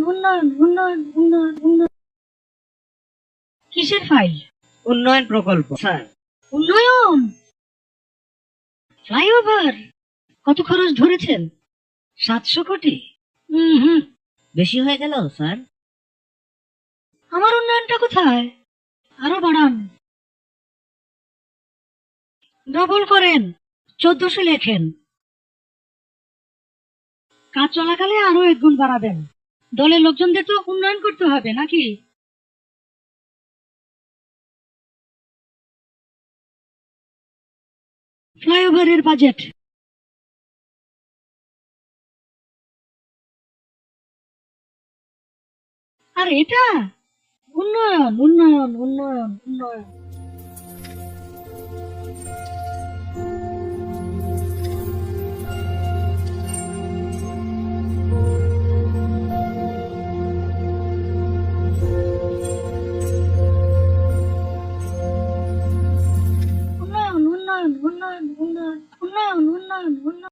উন্নয়ন উন্নয়ন উন্নয়ন উন্নয়ন। কিসের ফাইল? উন্নয়ন প্রকল্প স্যার। উন্নয়ন? ফ্লাইওভার? কত খরচ ধরেছেন? 700 কোটি। হুম। বেশি হয়ে গেল স্যার। আমার উন্নয়নটা কোথায়? আরো বাড়ান, ডবল করেন, 1400 লেখেন। কাজ চলাকালে আরো 1 গুণ বাড়াবেন। দলের লোকজনদের তো উন্নয়ন করতে হবে নাকি? ফ্লাইওভারের বাজেট। আর এটা উন্নয়ন উন্নয়ন উন্নয়ন উন্নয়ন। উন্নয়ন উন্নয়ন উন্নয়ন উন্নয়ন উন্নয়ন উন্নয়ন উন্নয়ন।